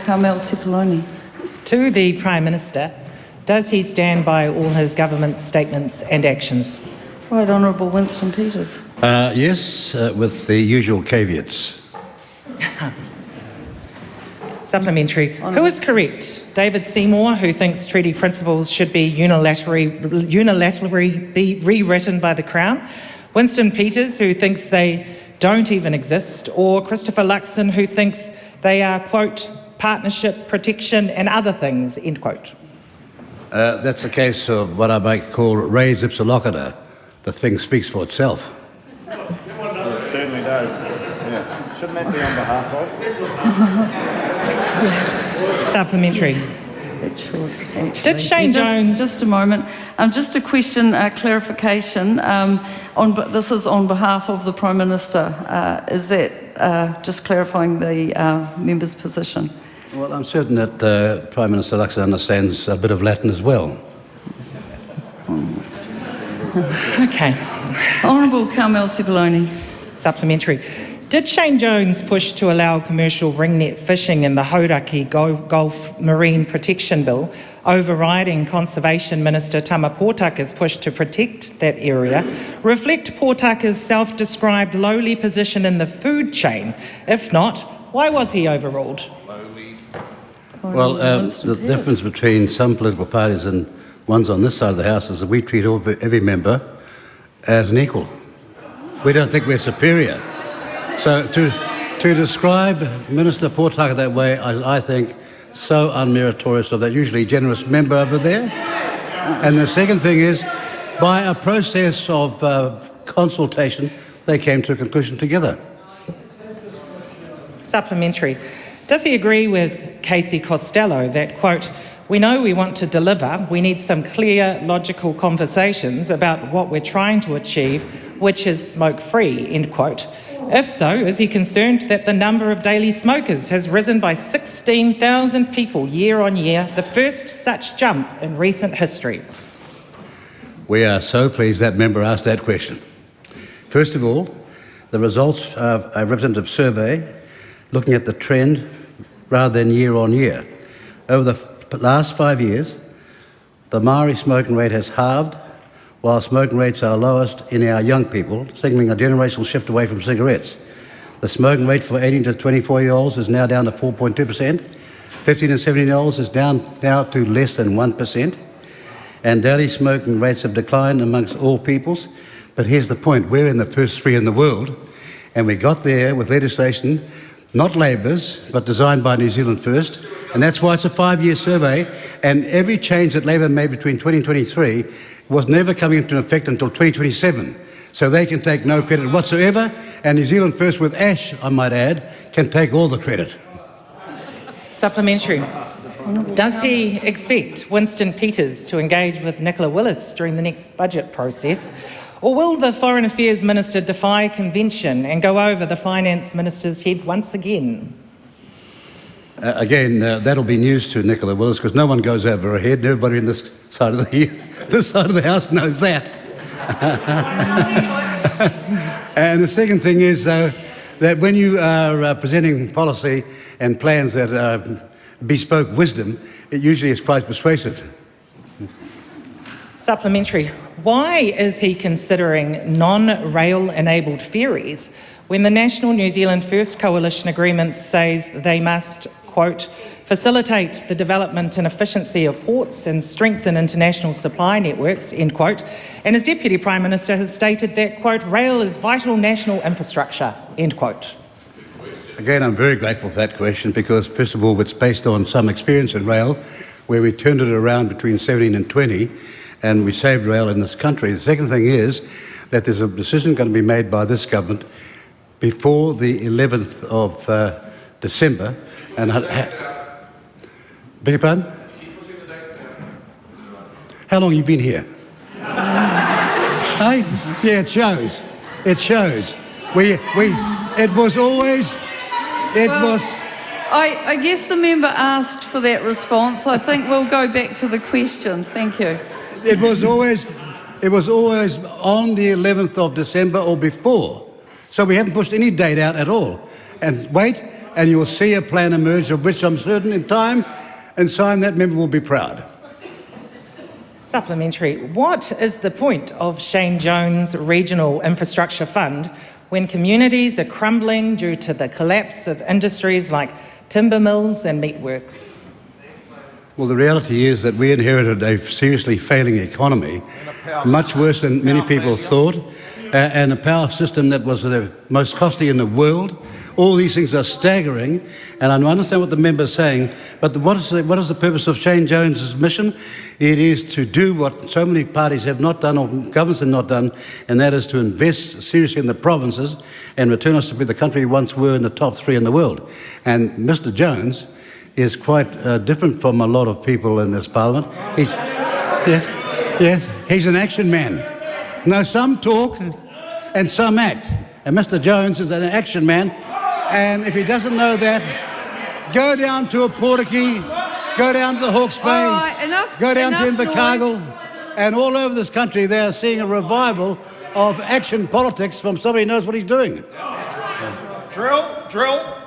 Carmel Cipollone. To the Prime Minister, does he stand by all his government statements and actions? Right Honourable Winston Peters. Yes, with the usual caveats. Supplementary. Who is correct? David Seymour, who thinks treaty principles should be unilaterally be rewritten by the Crown? Winston Peters, who thinks they don't even exist? Or Christopher Luxon, who thinks they are, quote, partnership, protection and other things, end quote? That's a case of what I might call res ipsa loquitur. The thing speaks for itself. It certainly does. Yeah. Shouldn't that be on behalf of? Supplementary. It should, actually. Did Shane Jones... Just a moment. Just a question, clarification. This is on behalf of the Prime Minister. Is that just clarifying the member's position? Well, I'm certain that Prime Minister Luxon understands a bit of Latin as well. Okay. Honourable Carmel Cipollone. Supplementary. Did Shane Jones push to allow commercial ringnet fishing in the Hauraki Gulf Marine Protection Bill, overriding Conservation Minister Tama Pōtaka's push to protect that area, reflect Pōtaka's self-described lowly position in the food chain? If not, why was he overruled? Well, the difference between some political parties and ones on this side of the House is that we treat every member as an equal. We don't think we're superior. So to describe Minister Pōtaka that way, I think, so unmeritorious of that usually generous member over there. And the second thing is, by a process of consultation, they came to a conclusion together. Supplementary. Does he agree with Casey Costello that, quote, we know we want to deliver, we need some clear, logical conversations about what we're trying to achieve, which is smoke-free, end quote. If so, is he concerned that the number of daily smokers has risen by 16,000 people year on year, the first such jump in recent history? We are so pleased that member asked that question. First of all, the results of a representative survey looking at the trend rather than year on year. Over the last 5 years, the Maori smoking rate has halved, while smoking rates are lowest in our young people, signalling a generational shift away from cigarettes. The smoking rate for 18 to 24-year-olds is now down to 4.2%. 15 and 17-year-olds is down now to less than 1%. And daily smoking rates have declined amongst all peoples. But here's the point, we're in the first three in the world, and we got there with legislation, not Labor's, but designed by New Zealand First. And that's why it's a 5-year survey, and every change that Labor made between 2023 was never coming into effect until 2027. So they can take no credit whatsoever, and New Zealand First with Ash, I might add, can take all the credit. Supplementary. Does he expect Winston Peters to engage with Nicola Willis during the next budget process, or will the Foreign Affairs Minister defy convention and go over the Finance Minister's head once again? Again, that'll be news to Nicola Willis, because no one goes over her head, and everybody in this side of the House knows that. And the second thing is that when you are presenting policy and plans that are bespoke wisdom, it usually is quite persuasive. Supplementary. Why is he considering non-rail enabled ferries when the National New Zealand First Coalition Agreement says they must, quote, facilitate the development and efficiency of ports and strengthen international supply networks, end quote, and his Deputy Prime Minister has stated that, quote, rail is vital national infrastructure, end quote? Again, I'm very grateful for that question because, first of all, it's based on some experience in rail where we turned it around between 17 and 20 and we saved rail in this country. The second thing is that there's a decision going to be made by this government before the 11th of December. And beg your pardon? How long have you been here? Hey? Yeah, it shows. It shows. It was always... I guess the member asked for that response. I think we'll go back to the question. Thank you. It was always on the 11th of December or before. So we haven't pushed any date out at all. And wait, and you'll see a plan emerge of which I'm certain in time that member will be proud. Supplementary. What is the point of Shane Jones' Regional Infrastructure Fund when communities are crumbling due to the collapse of industries like timber mills and meatworks? Well, the reality is that we inherited a seriously failing economy, much worse than many people thought, and a power system that was the most costly in the world. All these things are staggering, and I understand what the member is saying, but what is the purpose of Shane Jones's mission? It is to do what so many parties have not done, or governments have not done, and that is to invest seriously in the provinces and return us to be the country we once were in the top 3 in the world. And Mr. Jones is quite different from a lot of people in this parliament. He's an action man. No, some talk and some act, and Mr. Jones is an action man. And if he doesn't know that, go down to a Portakey, go down to the Hawke's Bay, go down to Invercargill, and all over this country they are seeing a revival of action politics from somebody who knows what he's doing. Drill.